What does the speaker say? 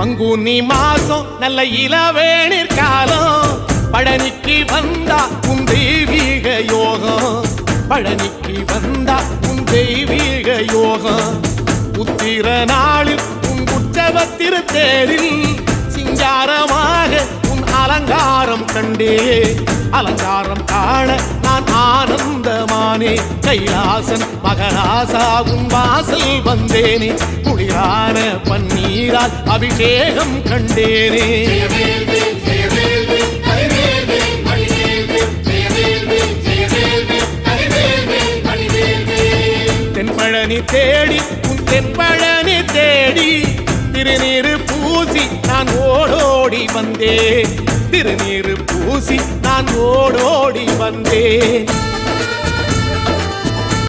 பங்குனி மாசம் நல்ல இளவேணிற் காலம் பழனிக்கு வந்தா உன் தெய்வீக யோகம் பழனிக்கு வந்தா உன் தெய்வீக யோகம் உத்திர நாளில் உன் உற்சவ தேரில் சிங்காரமாக உன் அலங்காரம் கண்டே அலங்காரம் காண நான் ஆனந்தமானே கைலாசன் மகராசா உன் வாசல் வந்தேனே குளிரான பன்னீரால் அபிஷேகம் கண்டேனே தென்பழனி தேடி உன் தென்பழனி தேடி திருநீரு பூசி நான் ஓடோடி வந்தேன் திருநீரு பூசி நான் ஓடோடி வந்தேன்